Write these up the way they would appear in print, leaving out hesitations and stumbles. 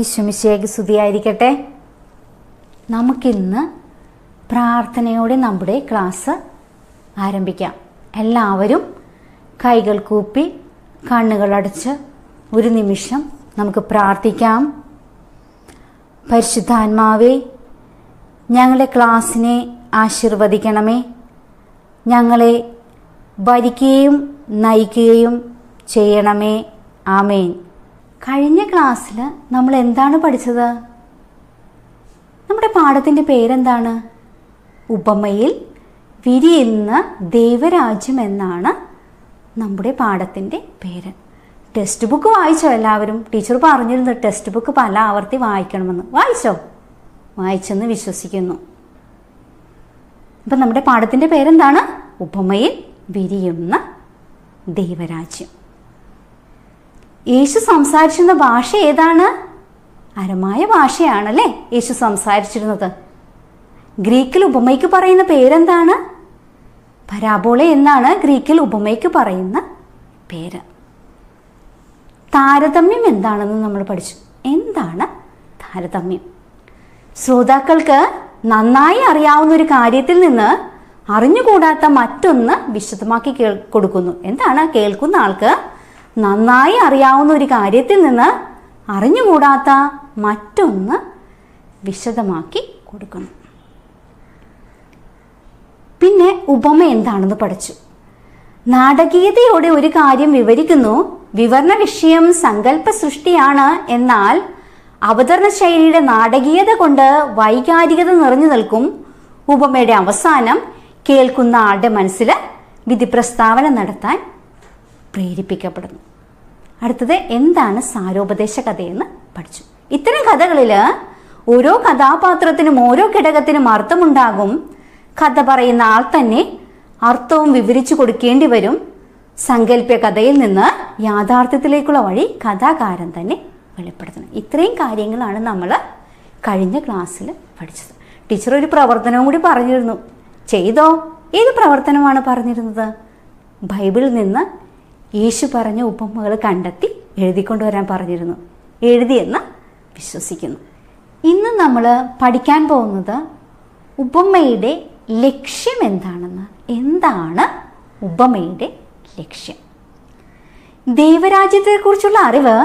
ഈശോമിശിഹായ്ക്ക് സ്തുതിയായിരിക്കട്ടെ. നമുക്കിന്ന് പ്രാർത്ഥനയോടെ നമ്മുടെ ക്ലാസ് ആരംഭിക്കാം. എല്ലാവരും കൈകൾ കൂപ്പി കണ്ണുകളടച്ച് ഒരു നിമിഷം നമുക്ക് പ്രാർത്ഥിക്കാം. പരിശുദ്ധാത്മാവേ, ഞങ്ങളുടെ ക്ലാസ്സിനെ ആശീർവദിക്കണമേ. ഞങ്ങളെ ഭരിക്കുകയും നയിക്കുകയും ചെയ്യണമേ. ആമേൻ. കഴിഞ്ഞ ക്ലാസ്സിൽ നമ്മൾ എന്താണ് പഠിച്ചത്? നമ്മുടെ പാഠത്തിൻ്റെ പേരെന്താണ്? ഉപമയിൽ വിരിയുന്ന ദൈവരാജ്യം എന്നാണ് നമ്മുടെ പാഠത്തിൻ്റെ പേര്. ടെക്സ്റ്റ് ബുക്ക് വായിച്ചോ എല്ലാവരും? ടീച്ചർ പറഞ്ഞിരുന്നു ടെക്സ്റ്റ് ബുക്ക് പല ആവർത്തി വായിക്കണമെന്ന്. വായിച്ചോ? വായിച്ചെന്ന് വിശ്വസിക്കുന്നു. അപ്പം നമ്മുടെ പാഠത്തിൻ്റെ പേരെന്താണ്? ഉപമയിൽ വിരിയുന്ന ദൈവരാജ്യം. യേശു സംസാരിച്ചിരുന്ന ഭാഷ ഏതാണ്? അരമായ ഭാഷയാണല്ലേ യേശു സംസാരിച്ചിരുന്നത്. ഗ്രീക്കിൽ ഉപമയ്ക്ക് പറയുന്ന പേരെന്താണ്? പരാബോള എന്നാണ് ഗ്രീക്കിൽ ഉപമയ്ക്ക് പറയുന്ന പേര്. താരതമ്യം എന്താണെന്ന് നമ്മൾ പഠിച്ചു. എന്താണ് താരതമ്യം? ശ്രോതാക്കൾക്ക് നന്നായി അറിയാവുന്ന ഒരു കാര്യത്തിൽ നിന്ന് അറിഞ്ഞുകൂടാത്ത മറ്റൊന്ന് വിശദമാക്കി കൊടുക്കുന്നു. എന്താണ്? കേൾക്കുന്ന ആൾക്ക് നന്നായി അറിയാവുന്ന ഒരു കാര്യത്തിൽ നിന്ന് അറിഞ്ഞുകൂടാത്ത മറ്റൊന്ന് വിശദമാക്കി കൊടുക്കുന്നു. പിന്നെ ഉപമ എന്താണെന്ന് പഠിച്ചു. നാടകീയതയോടെ ഒരു കാര്യം വിവരിക്കുന്നു. വിവരണ വിഷയം സങ്കല്പ സൃഷ്ടിയാണ്. എന്നാൽ അവതരണ ശൈലിയുടെ നാടകീയത കൊണ്ട് വൈകാരികത നിറഞ്ഞു നിൽക്കും. ഉപമയുടെ അവസാനം കേൾക്കുന്ന ആളുടെ മനസ്സിൽ വിധി പ്രസ്താവന നടത്താൻ പ്രേരിപ്പിക്കപ്പെടുന്നു. അടുത്തത് എന്താണ് സാരോപദേശ കഥയെന്ന് പഠിച്ചു. ഇത്തരം കഥകളിൽ ഓരോ കഥാപാത്രത്തിനും ഓരോ ഘടകത്തിനും അർത്ഥമുണ്ടാകും. കഥ പറയുന്ന ആൾ തന്നെ അർത്ഥവും വിവരിച്ചു കൊടുക്കേണ്ടി വരും. സങ്കല്പ്യ കഥയിൽ നിന്ന് യാഥാർത്ഥ്യത്തിലേക്കുള്ള വഴി കഥാകാരൻ തന്നെ വെളിപ്പെടുത്തണം. ഇത്രയും കാര്യങ്ങളാണ് നമ്മൾ കഴിഞ്ഞ ക്ലാസ്സിൽ പഠിച്ചത്. ടീച്ചർ ഒരു പ്രവർത്തനവും കൂടി പറഞ്ഞിരുന്നു. ചെയ്തോ? ഏത് പ്രവർത്തനമാണ് പറഞ്ഞിരുന്നത്? ബൈബിളിൽ നിന്ന് യേശു പറഞ്ഞ ഉപമകൾ കണ്ടെത്തി എഴുതിക്കൊണ്ടുവരാൻ പറഞ്ഞിരുന്നു. എഴുതിയെന്ന് വിശ്വസിക്കുന്നു. ഇന്ന് നമ്മൾ പഠിക്കാൻ പോകുന്നത് ഉപമയുടെ ലക്ഷ്യം എന്താണെന്ന്. എന്താണ് ഉപമയുടെ ലക്ഷ്യം? ദൈവരാജ്യത്തെക്കുറിച്ചുള്ള അറിവ്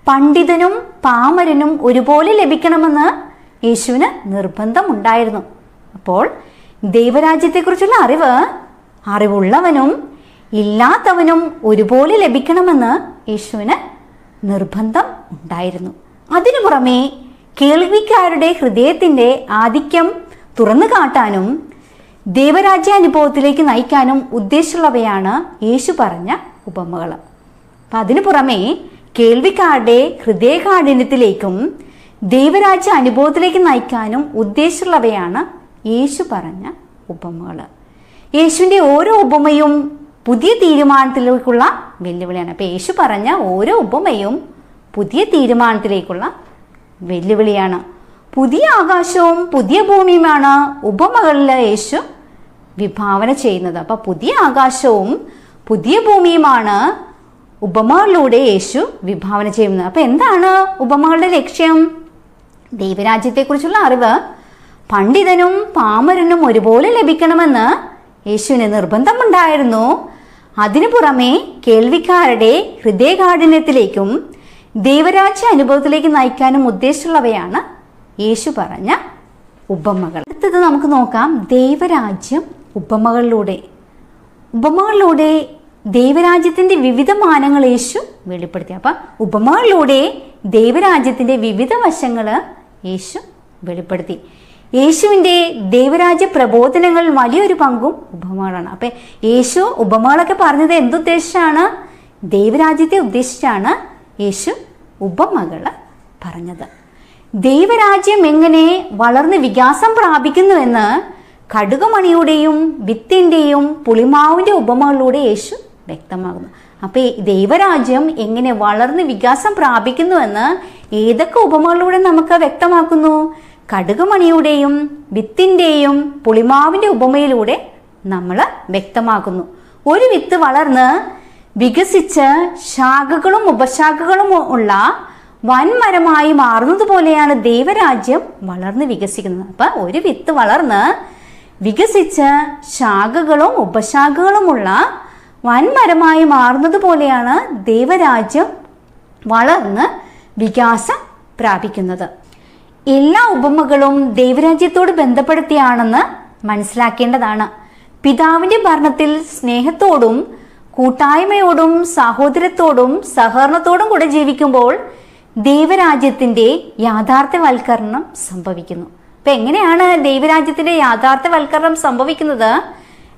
പണ്ഡിതനും പാമരനും ഒരുപോലെ ലഭിക്കണമെന്ന് യേശുവിന് നിർബന്ധമുണ്ടായിരുന്നു. അപ്പോൾ ദൈവരാജ്യത്തെക്കുറിച്ചുള്ള അറിവുള്ളവനും ഇല്ലാത്തവനും ഒരുപോലെ ലഭിക്കണമെന്ന് യേശുവിന് നിർബന്ധം ഉണ്ടായിരുന്നു. അതിനു പുറമെ കേൾവിക്കാരുടെ ഹൃദയത്തിൻ്റെ ആധിക്യം തുറന്നു കാട്ടാനും ദൈവരാജ്യാനുഭവത്തിലേക്ക് നയിക്കാനും ഉദ്ദേശമുള്ളവയാണ് യേശു പറഞ്ഞ ഉപമകൾ. അപ്പം അതിനു പുറമെ കേൾവിക്കാരുടെ ഹൃദയകാഠിന്യത്തിലേക്കും ദൈവരാജ്യ അനുഭവത്തിലേക്ക് നയിക്കാനും ഉദ്ദേശമുള്ളവയാണ് യേശു പറഞ്ഞ ഉപമകൾ. യേശുവിൻ്റെ ഓരോ ഉപമയും പുതിയ തീരുമാനത്തിലേക്കുള്ള വെല്ലുവിളിയാണ്. അപ്പം യേശു പറഞ്ഞ ഓരോ ഉപമയും പുതിയ തീരുമാനത്തിലേക്കുള്ള വെല്ലുവിളിയാണ്. പുതിയ ആകാശവും പുതിയ ഭൂമിയുമാണ് ഉപമകളിൽ യേശു വിഭാവന ചെയ്യുന്നത്. അപ്പം പുതിയ ആകാശവും പുതിയ ഭൂമിയുമാണ് ഉപമകളിലൂടെ യേശു വിഭാവന ചെയ്യുന്നത്. അപ്പം എന്താണ് ഉപമകളുടെ ലക്ഷ്യം? ദൈവരാജ്യത്തെക്കുറിച്ചുള്ള അറിവ് പണ്ഡിതനും പാമരനും ഒരുപോലെ ലഭിക്കണമെന്ന് യേശുവിന് നിർബന്ധമുണ്ടായിരുന്നു. അതിനു പുറമെ കേൾവിക്കാരുടെ ഹൃദയകാഠിന്യത്തിലേക്കും ദൈവരാജ്യ അനുഭവത്തിലേക്ക് നയിക്കാനും ഉദ്ദേശമുള്ളവയാണ് യേശു പറഞ്ഞ ഉപമകൾ. അടുത്തത് നമുക്ക് നോക്കാം. ദൈവരാജ്യം ഉപമകളിലൂടെ ദൈവരാജ്യത്തിൻ്റെ വിവിധ മാനങ്ങൾ യേശു വെളിപ്പെടുത്തി. അപ്പം ഉപമകളിലൂടെ ദൈവരാജ്യത്തിൻ്റെ വിവിധ വശങ്ങൾ യേശു വെളിപ്പെടുത്തി. യേശുവിൻ്റെ ദൈവരാജ്യ പ്രബോധനങ്ങളിൽ വലിയൊരു പങ്കും ഉപമകളാണ്. അപ്പം യേശു ഉപമകളൊക്കെ പറഞ്ഞത് എന്തുദ്ദേശിച്ചാണ്? ദൈവരാജ്യത്തെ ഉദ്ദേശിച്ചാണ് യേശു ഉപമകൾ പറഞ്ഞത്. ദൈവരാജ്യം എങ്ങനെ വളർന്ന് വികാസം പ്രാപിക്കുന്നുവെന്ന് കടുകുമണിയുടെയും വിത്തിൻ്റെയും പുളിമാവിൻ്റെ ഉപമകളിലൂടെ യേശു വ്യക്തമാകുന്നു. അപ്പം ദൈവരാജ്യം എങ്ങനെ വളർന്ന് വികാസം പ്രാപിക്കുന്നുവെന്ന് ഏതൊക്കെ ഉപമകളിലൂടെ നമുക്ക് വ്യക്തമാക്കുന്നു? കടുകുമണിയുടെയും വിത്തിൻ്റെയും പുളിമാവിൻ്റെ ഉപമയിലൂടെ നമ്മൾ വ്യക്തമാക്കുന്നു. ഒരു വിത്ത് വളർന്ന് വികസിച്ച് ശാഖകളും ഉപശാഖകളും ഉള്ള വൻമരമായി മാറുന്നത് പോലെയാണ് ദൈവരാജ്യം വളർന്ന് വികസിക്കുന്നത്. അപ്പം ഒരു വിത്ത് വളർന്ന് വികസിച്ച് ശാഖകളും ഉപശാഖകളുമുള്ള വൻമരമായി മാറുന്നത് പോലെയാണ് ദൈവരാജ്യം വളർന്ന് വികാസം പ്രാപിക്കുന്നത്. എല്ലാ ഉപമകളും ദൈവരാജ്യത്തോട് ബന്ധപ്പെടുത്തിയാണെന്ന് മനസ്സിലാക്കേണ്ടതാണ്. പിതാവിൻ്റെ ഭരണത്തിൽ സ്നേഹത്തോടും കൂട്ടായ്മയോടും സഹോദരത്തോടും സഹകരണത്തോടും കൂടെ ജീവിക്കുമ്പോൾ ദൈവരാജ്യത്തിൻ്റെ യാഥാർത്ഥ്യവൽക്കരണം സംഭവിക്കുന്നു. അപ്പം എങ്ങനെയാണ് ദൈവരാജ്യത്തിൻ്റെ യാഥാർത്ഥ്യവൽക്കരണം സംഭവിക്കുന്നത്?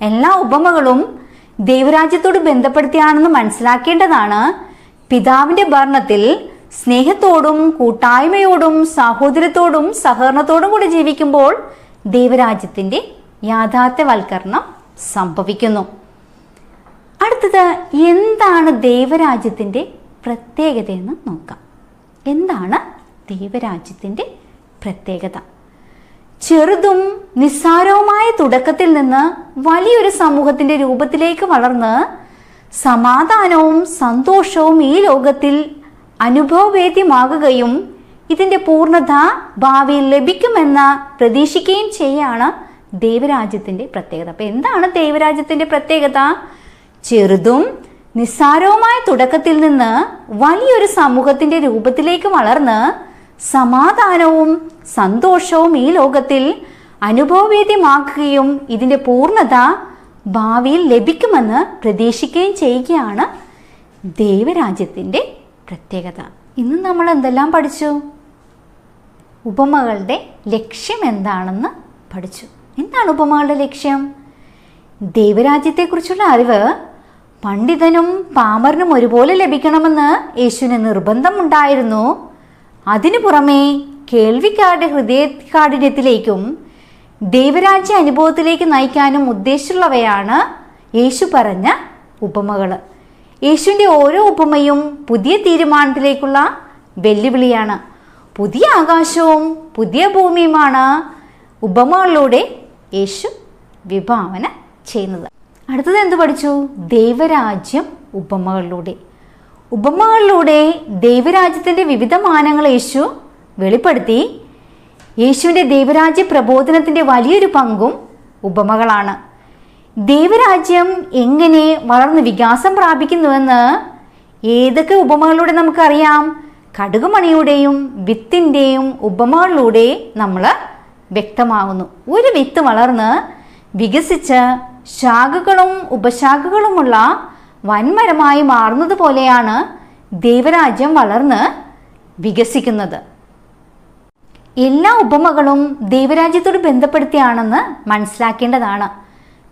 എല്ലാ ഉപമകളും ദൈവരാജ്യത്തോട് ബന്ധപ്പെടുത്തിയാണെന്ന് മനസ്സിലാക്കേണ്ടതാണ്. പിതാവിൻ്റെ ഭരണത്തിൽ സ്നേഹത്തോടും കൂട്ടായ്മയോടും സഹോദരത്തോടും സഹകരണത്തോടും കൂടി ജീവിക്കുമ്പോൾ ദൈവരാജ്യത്തിൻ്റെ യാഥാർത്ഥ്യവൽക്കരണം സംഭവിക്കുന്നു. അടുത്തത്, എന്താണ് ദൈവരാജ്യത്തിൻ്റെ പ്രത്യേകതയെന്ന് നോക്കാം. എന്താണ് ദൈവരാജ്യത്തിൻ്റെ പ്രത്യേകത? ചെറുതും നിസ്സാരവുമായ തുടക്കത്തിൽ നിന്ന് വലിയൊരു സമൂഹത്തിൻ്റെ രൂപത്തിലേക്ക് വളർന്ന് സമാധാനവും സന്തോഷവും ഈ ലോകത്തിൽ അനുഭവവേദ്യമാകുകയും ഇതിൻ്റെ പൂർണ്ണത ഭാവിയിൽ ലഭിക്കുമെന്ന് പ്രതീക്ഷിക്കുകയും ചെയ്യാണ് ദൈവരാജ്യത്തിൻ്റെ പ്രത്യേകത. അപ്പം എന്താണ് ദൈവരാജ്യത്തിൻ്റെ പ്രത്യേകത? ചെറുതും നിസ്സാരവുമായ തുടക്കത്തിൽ നിന്ന് വലിയൊരു സമൂഹത്തിൻ്റെ രൂപത്തിലേക്ക് വളർന്ന് സമാധാനവും സന്തോഷവും ഈ ലോകത്തിൽ അനുഭവവേദ്യമാക്കുകയും ഇതിൻ്റെ പൂർണ്ണത ഭാവിയിൽ ലഭിക്കുമെന്ന് പ്രതീക്ഷിക്കുകയും ചെയ്യുകയാണ് ദൈവരാജ്യത്തിൻ്റെ പ്രത്യേകത. ഇന്ന് നമ്മൾ എന്തെല്ലാം പഠിച്ചു? ഉപമകളുടെ ലക്ഷ്യം എന്താണെന്ന് പഠിച്ചു. എന്താണ് ഉപമകളുടെ ലക്ഷ്യം? ദൈവരാജ്യത്തെക്കുറിച്ചുള്ള അറിവ് പണ്ഡിതനും പാമരനും ഒരുപോലെ ലഭിക്കണമെന്ന് യേശുവിന് നിർബന്ധമുണ്ടായിരുന്നു. അതിനു പുറമെ കേൾവിക്കാരുടെ ഹൃദയകാഠിന്യത്തിലേക്കും ദൈവരാജ്യ അനുഭവത്തിലേക്ക് നയിക്കാനും ഉദ്ദേശിച്ചുള്ളവയാണ് യേശു പറഞ്ഞ ഉപമകൾ. യേശുവിൻ്റെ ഓരോ ഉപമയും പുതിയ തീരുമാനത്തിലേക്കുള്ള വെല്ലുവിളിയാണ്. പുതിയ ആകാശവും പുതിയ ഭൂമിയുമാണ് ഉപമകളിലൂടെ യേശു വിഭാവന ചെയ്യുന്നത്. അടുത്തത് എന്ത് പഠിച്ചു? ദൈവരാജ്യം ഉപമകളിലൂടെ. ഉപമകളിലൂടെ ദൈവരാജ്യത്തിൻ്റെ വിവിധ മാനങ്ങൾ യേശു വെളിപ്പെടുത്തി. യേശുവിൻ്റെ ദൈവരാജ്യ പ്രബോധനത്തിൻ്റെ വലിയൊരു പങ്കും ഉപമകളാണ്. ദൈവരാജ്യം എങ്ങനെ വളർന്ന് വികാസം പ്രാപിക്കുന്നുവെന്ന് ഏതൊക്കെ ഉപമകളിലൂടെ നമുക്കറിയാം? കടുകുമണിയുടെയും വിത്തിൻ്റെയും ഉപമകളിലൂടെ നമ്മൾ വ്യക്തമാകുന്നു. ഒരു വിത്ത് വളർന്ന് വികസിച്ച് ശാഖകളും ഉപശാഖകളുമുള്ള വൻമരമായി മാറുന്നത് പോലെയാണ് ദൈവരാജ്യം വളർന്ന് വികസിക്കുന്നത്. എല്ലാ ഉപമകളും ദൈവരാജ്യത്തോട് ബന്ധപ്പെടുത്തിയാണെന്ന് മനസ്സിലാക്കേണ്ടതാണ്.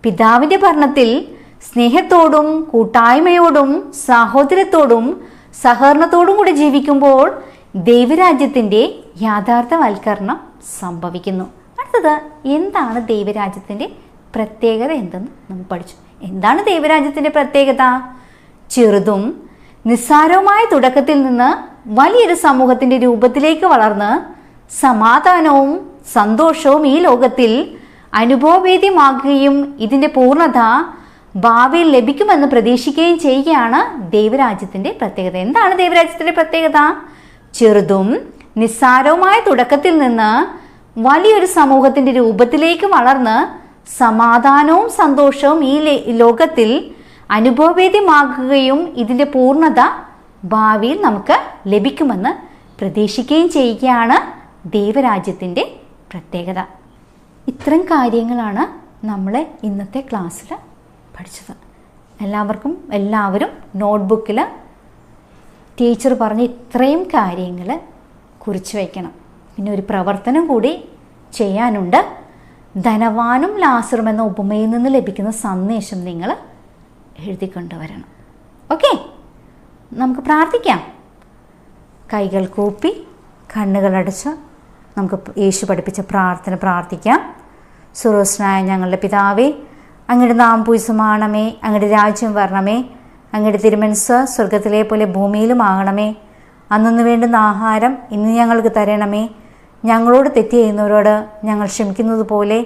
പിതാവിൻ്റെ ഭരണത്തിൽ സ്നേഹത്തോടും കൂട്ടായ്മയോടും സഹോദരത്തോടും സഹകരണത്തോടും കൂടി ജീവിക്കുമ്പോൾ ദൈവരാജ്യത്തിൻ്റെ യാഥാർത്ഥ്യവൽക്കരണം സംഭവിക്കുന്നു. അടുത്തത്, എന്താണ് ദൈവരാജ്യത്തിൻ്റെ പ്രത്യേകത എന്തെന്ന് നമ്മൾ പഠിച്ചു. എന്താണ് ദൈവരാജ്യത്തിൻ്റെ പ്രത്യേകത? ചെറുതും നിസ്സാരവുമായ തുടക്കത്തിൽ നിന്ന് വലിയൊരു സമൂഹത്തിൻ്റെ രൂപത്തിലേക്ക് വളർന്ന് സമാധാനവും സന്തോഷവും ഈ ലോകത്തിൽ അനുഭവവേദ്യമാക്കുകയും ഇതിൻ്റെ പൂർണ്ണത ഭാവിയിൽ ലഭിക്കുമെന്ന് പ്രതീക്ഷിക്കുകയും ചെയ്യുകയാണ് ദൈവരാജ്യത്തിൻ്റെ പ്രത്യേകത. എന്താണ് ദൈവരാജ്യത്തിൻ്റെ പ്രത്യേകത? ചെറുതും നിസ്സാരവുമായ തുടക്കത്തിൽ നിന്ന് വലിയൊരു സമൂഹത്തിൻ്റെ രൂപത്തിലേക്ക് വളർന്ന് സമാധാനവും സന്തോഷവും ഈ ലോകത്തിൽ അനുഭവവേദ്യമാക്കുകയും ഇതിൻ്റെ പൂർണ്ണത ഭാവിയിൽ നമുക്ക് ലഭിക്കുമെന്ന് പ്രതീക്ഷിക്കുകയും ചെയ്യുകയാണ് ദൈവരാജ്യത്തിൻ്റെ പ്രത്യേകത. ഇത്തരം കാര്യങ്ങളാണ് നമ്മൾ ഇന്നത്തെ ക്ലാസ്സിൽ പഠിച്ചത്. എല്ലാവരും നോട്ട്ബുക്കിൽ ടീച്ചർ പറഞ്ഞ ഇത്രയും കാര്യങ്ങൾ കുറിച്ച് വയ്ക്കണം. പിന്നെ ഒരു പ്രവർത്തനം കൂടി ചെയ്യാനുണ്ട്. ധനവാനും ലാസറും എന്ന ഉപമയിൽ നിന്ന് ലഭിക്കുന്ന സന്ദേശം നിങ്ങൾ എഴുതിക്കൊണ്ടുവരണം. ഓക്കെ, നമുക്ക് പ്രാർത്ഥിക്കാം. കൈകൾ കൂപ്പി കണ്ണുകളടച്ച് നമുക്ക് യേശു പഠിപ്പിച്ച പ്രാർത്ഥന പ്രാർത്ഥിക്കാം. സുറോസ്നായ ഞങ്ങളുടെ പിതാവേ, അങ്ങയുടെ നാമം പൂജിതമാകണമേ, അങ്ങയുടെ രാജ്യം വരണമേ, അങ്ങയുടെ തിരുമനസ്സ് സ്വർഗത്തിലെ പോലെ ഭൂമിയിലുമാകണമേ. അന്നു വേണ്ടുന്ന ആഹാരം ഇന്ന് ഞങ്ങൾക്ക് തരണമേ. ഞങ്ങളോട് തെറ്റ് ചെയ്യുന്നവരോട് ഞങ്ങൾ ക്ഷമിക്കുന്നത് പോലെ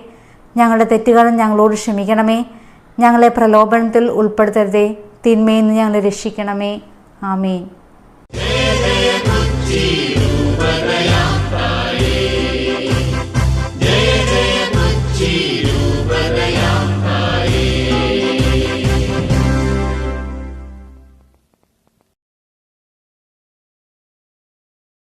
ഞങ്ങളുടെ തെറ്റുകൾ ഞങ്ങളോട് ക്ഷമിക്കണമേ. ഞങ്ങളെ പ്രലോഭനത്തിൽ ഉൾപ്പെടുത്തരുതേ, തിന്മയിൽ നിന്ന് ഞങ്ങളെ രക്ഷിക്കണമേ. ആമേൻ. കൊച്ചി രൂപതയാത്ര